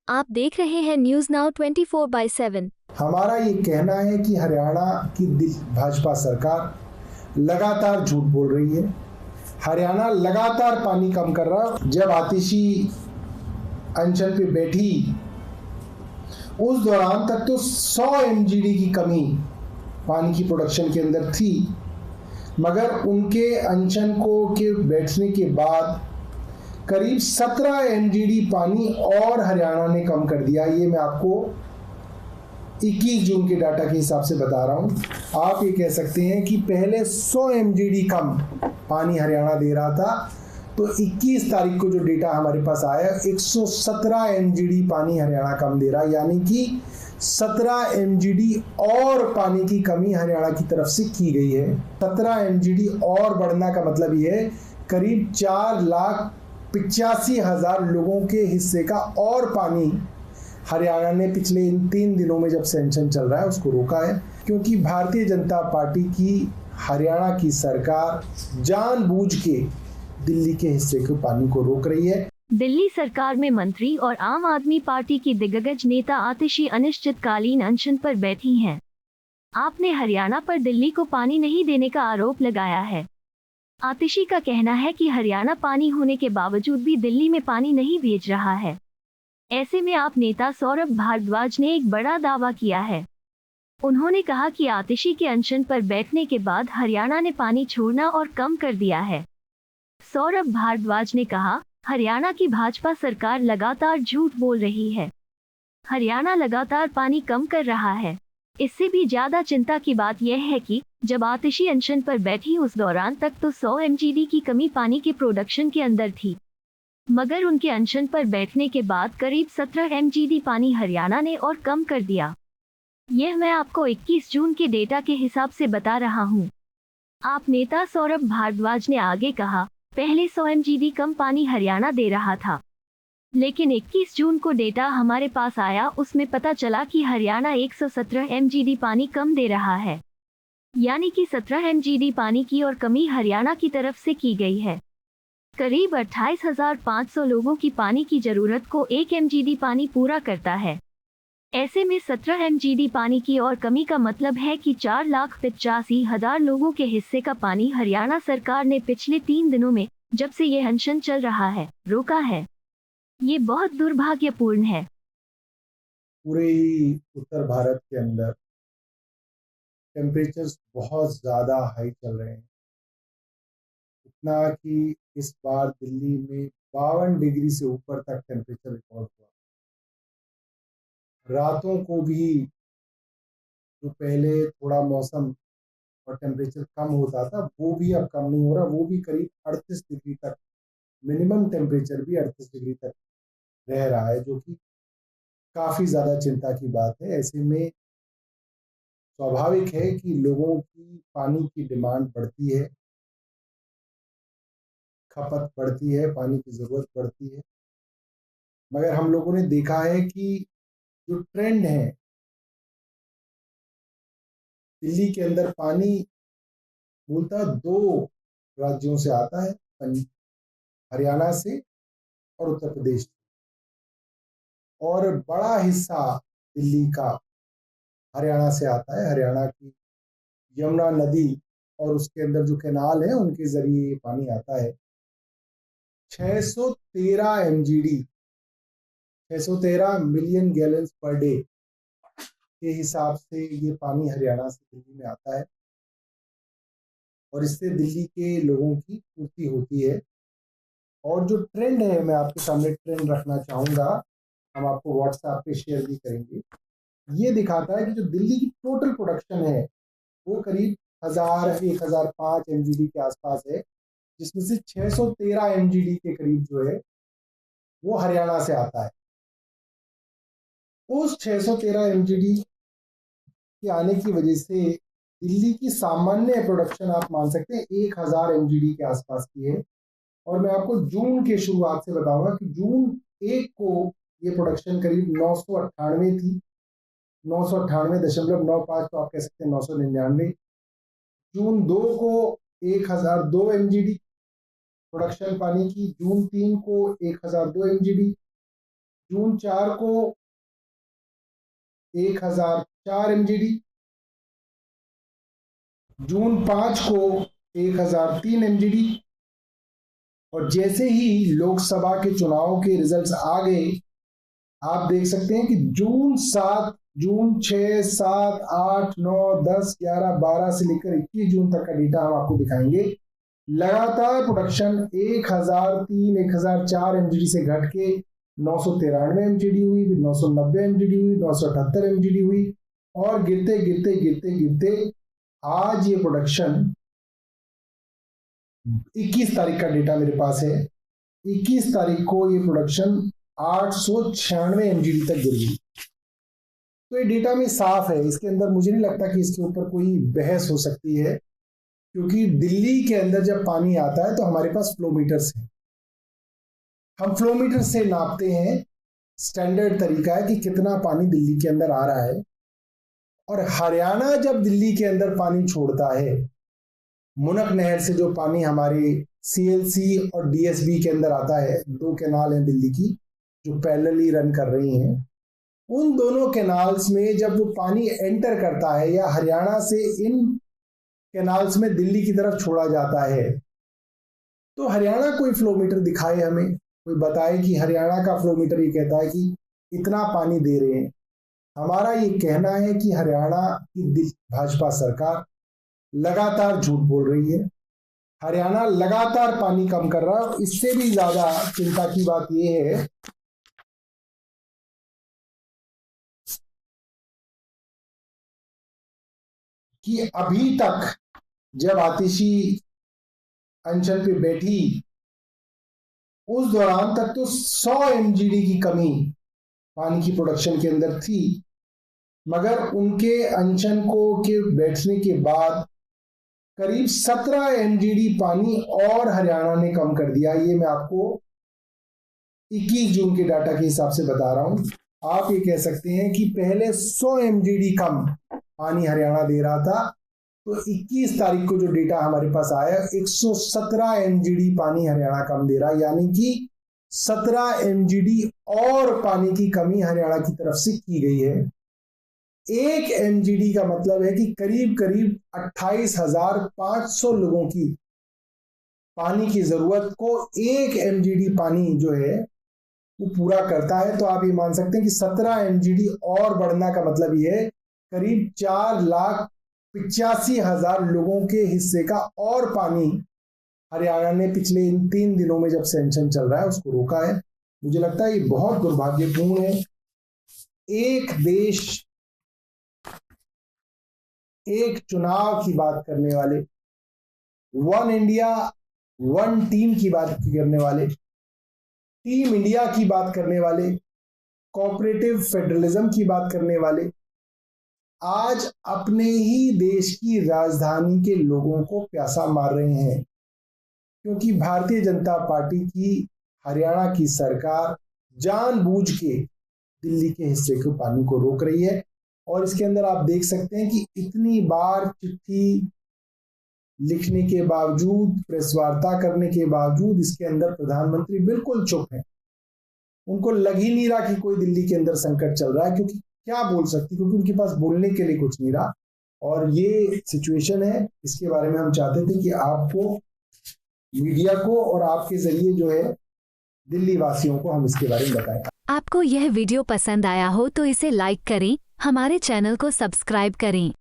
आप देख रहे हैं न्यूज नाउ 24/7। हमारा ये कहना है कि हरियाणा की भाजपा सरकार लगातार झूठ बोल रही है। हरियाणा लगातार पानी कम कर रहा है। जब आतिशी अनशन पे बैठी उस दौरान तक तो 100 एमजीडी की कमी पानी की प्रोडक्शन के अंदर थी, मगर उनके अनशन को के बैठने के बाद करीब 17 एमजीडी पानी और हरियाणा ने कम कर दिया। ये मैं आपको 21 जून के डाटा के हिसाब से बता रहा हूं। आप ये कह सकते हैं कि पहले 100 एमजीडी कम पानी हरियाणा दे रहा था, तो 21 तारीख को जो डेटा हमारे पास आया 117 एमजीडी पानी हरियाणा कम दे रहा, यानी कि 17 एमजीडी और पानी की कमी हरियाणा की तरफ से की गई है। 17 एमजीडी और बढ़ना का मतलब ये है करीब 4,85,000 लोगों के हिस्से का और पानी हरियाणा ने पिछले इन 3 दिनों में जब सैंक्शन चल रहा है उसको रोका है, क्योंकि भारतीय जनता पार्टी की हरियाणा की सरकार जानबूझ के दिल्ली के हिस्से के पानी को रोक रही है। दिल्ली सरकार में मंत्री और आम आदमी पार्टी की दिग्गज नेता आतिशी अनिश्चितकालीन अनशन पर बैठी हैं। आपने हरियाणा पर दिल्ली को पानी नहीं देने का आरोप लगाया है। आतिशी का कहना है कि हरियाणा पानी होने के बावजूद भी दिल्ली में पानी नहीं भेज रहा है। ऐसे में आप नेता सौरभ भारद्वाज ने एक बड़ा दावा किया है। उन्होंने कहा कि आतिशी के अनशन पर बैठने के बाद हरियाणा ने पानी छोड़ना और कम कर दिया है। सौरभ भारद्वाज ने कहा, हरियाणा की भाजपा सरकार लगातार झूठ बोल रही है। हरियाणा लगातार पानी कम कर रहा है। इससे भी ज्यादा चिंता की बात यह है कि जब आतिशी अनशन पर बैठी उस दौरान तक तो 100 एमजीडी की कमी पानी के प्रोडक्शन के अंदर थी, मगर उनके अनशन पर बैठने के बाद करीब 17 एमजीडी पानी हरियाणा ने और कम कर दिया। यह मैं आपको 21 जून के डेटा के हिसाब से बता रहा हूँ। आप नेता सौरभ भारद्वाज ने आगे कहा, पहले 100 एमजीडी कम पानी हरियाणा दे रहा था, लेकिन 21 जून को डेटा हमारे पास आया, उसमें पता चला कि हरियाणा 117 एमजीडी पानी कम दे रहा है, यानी कि 17 एमजीडी पानी की और कमी हरियाणा की तरफ से की गई है। करीब 28,500 लोगों की पानी की जरूरत को 1 एमजीडी पानी पूरा करता है। ऐसे में 17 एमजीडी पानी की और कमी का मतलब है कि 4,85,000 लोगों के हिस्से का पानी हरियाणा सरकार ने पिछले 3 दिनों में, जब से यह अनशन चल रहा है, रोका है। ये बहुत दुर्भाग्यपूर्ण है। पूरे ही उत्तर भारत के अंदर टेम्परेचर्स बहुत ज़्यादा हाई चल रहे हैं, इतना कि इस बार दिल्ली में 52 डिग्री से ऊपर तक टेम्परेचर रिकॉर्ड हुआ। रातों को भी जो पहले थोड़ा मौसम और टेम्परेचर कम होता था वो भी अब कम नहीं हो रहा, वो भी करीब 38 डिग्री तक, मिनिमम टेम्परेचर भी 38 डिग्री तक रह रहा है, जो कि काफ़ी ज़्यादा चिंता की बात है। ऐसे में स्वाभाविक है कि लोगों की पानी की डिमांड बढ़ती है, खपत बढ़ती है, पानी की ज़रूरत बढ़ती है, मगर हम लोगों ने देखा है कि जो ट्रेंड है, दिल्ली के अंदर पानी मूलतः 2 राज्यों से आता है, हरियाणा से और उत्तर प्रदेश से, और बड़ा हिस्सा दिल्ली का हरियाणा से आता है। हरियाणा की यमुना नदी और उसके अंदर जो कैनाल है उनके जरिए ये पानी आता है। 613 एमजीडी, 613 मिलियन गैलन्स पर डे के हिसाब से ये पानी हरियाणा से दिल्ली में आता है, और इससे दिल्ली के लोगों की पूर्ति होती है। और जो ट्रेंड है, मैं आपके सामने ट्रेंड रखना चाहूँगा, हम आपको व्हाट्सएप पे शेयर भी करेंगे। ये दिखाता है कि जो दिल्ली की टोटल प्रोडक्शन है वो करीब 1005 एमजीडी के आसपास है, जिसमें से 613 एमजीडी के करीब जो है वो हरियाणा से आता है। उस 613 एमजीडी के आने की वजह से दिल्ली की सामान्य प्रोडक्शन आप मान सकते हैं 1000 एमजीडी के आसपास की है। और मैं आपको जून के शुरुआत से बताऊंगा कि जून 1 को ये प्रोडक्शन करीब 998 थी, 998.95, तो आप कह सकते हैं 999। जून 2 को 1002 एमजीडी प्रोडक्शन पानी की, जून 3 को 1002 एमजीडी, जून 4 को 1004 MGD, जून 5 को 1003 MGD, और जैसे ही लोकसभा के चुनाव के रिजल्ट्स आ गए, आप देख सकते हैं कि जून 7, जून 6, 7, 8, 9, 10, 11, 12 से लेकर 21 जून तक का डेटा हम आपको दिखाएंगे। लगातार प्रोडक्शन 1003, 1004 MGD से घट के 993 MGD हुई, फिर 990 MGD हुई, 978 MGD हुई, और गिरते गिरते गिरते गिरते आज ये प्रोडक्शन 21 तारीख का डेटा मेरे पास है। 21 तारीख को ये प्रोडक्शन 896 MGD तक गिर गई। तो ये डेटा में साफ है, इसके अंदर मुझे नहीं लगता कि इसके ऊपर कोई बहस हो सकती है, क्योंकि दिल्ली के अंदर जब पानी आता है तो हमारे पास फ्लोमीटर्स हैं। हम फ्लोमीटर से नापते हैं, स्टैंडर्ड तरीका है कि कितना पानी दिल्ली के अंदर आ रहा है। और हरियाणा जब दिल्ली के अंदर पानी छोड़ता है, मुनक नहर से जो पानी हमारे CLC और DSB के अंदर आता है, 2 कैनाल हैं दिल्ली की जो पैरेलली रन कर रही हैं, उन दोनों कैनाल्स में जब वो पानी एंटर करता है या हरियाणा से इन कैनाल्स में दिल्ली की तरफ छोड़ा जाता है, तो हरियाणा कोई फ्लोमीटर दिखाए हमें, कोई बताए कि हरियाणा का फ्लोमीटर ये कहता है कि इतना पानी दे रहे हैं। हमारा ये कहना है कि हरियाणा की भाजपा सरकार लगातार झूठ बोल रही है। हरियाणा लगातार पानी कम कर रहा है। इससे भी ज्यादा चिंता की बात यह है कि अभी तक जब आतिशी अनशन पे बैठी, उस दौरान तक तो 100 MGD की कमी पानी की प्रोडक्शन के अंदर थी, मगर उनके अनशन के बैठने के बाद करीब 17 MGD पानी और हरियाणा ने कम कर दिया। ये मैं आपको 21 जून के डाटा के हिसाब से बता रहा हूं। आप ये कह सकते हैं कि पहले 100 MGD कम पानी हरियाणा दे रहा था, तो 21 तारीख को जो डेटा हमारे पास आया, 117 MGD पानी हरियाणा कम दे रहा, यानी कि 17 MGD और पानी की कमी हरियाणा की तरफ से की गई है। 1 MGD का मतलब है कि करीब करीब 28,500 लोगों की पानी की जरूरत को 1 MGD पानी जो है वो पूरा करता है। तो आप ये मान सकते हैं कि 17 MGD और बढ़ना का मतलब ये है करीब 4,85,000 लोगों के हिस्से का और पानी हरियाणा ने पिछले इन 3 दिनों में जब सैंक्शन चल रहा है उसको रोका है। मुझे लगता है ये बहुत दुर्भाग्यपूर्ण है। एक देश, एक चुनाव की बात करने वाले, 1 इंडिया 1 टीम की बात करने वाले, टीम इंडिया की बात करने वाले, कोऑपरेटिव फेडरलिज्म की बात करने वाले, आज अपने ही देश की राजधानी के लोगों को प्यासा मार रहे हैं, क्योंकि भारतीय जनता पार्टी की हरियाणा की सरकार जानबूझ के दिल्ली के हिस्से के पानी को रोक रही है। और इसके अंदर आप देख सकते हैं कि इतनी बार चिट्ठी लिखने के बावजूद, प्रेस वार्ता करने के बावजूद, इसके अंदर प्रधानमंत्री बिल्कुल चुप है। उनको लग ही नहीं रहा कि कोई दिल्ली के अंदर संकट चल रहा है, क्योंकि क्या बोल सकती, क्योंकि उनके पास बोलने के लिए कुछ नहीं रहा। और ये सिचुएशन है, इसके बारे में हम चाहते थे कि आपको, मीडिया को और आपके जरिए जो है दिल्ली वासियों को हम इसके बारे में बताएं। आपको यह वीडियो पसंद आया हो तो इसे लाइक करें, हमारे चैनल को सब्सक्राइब करें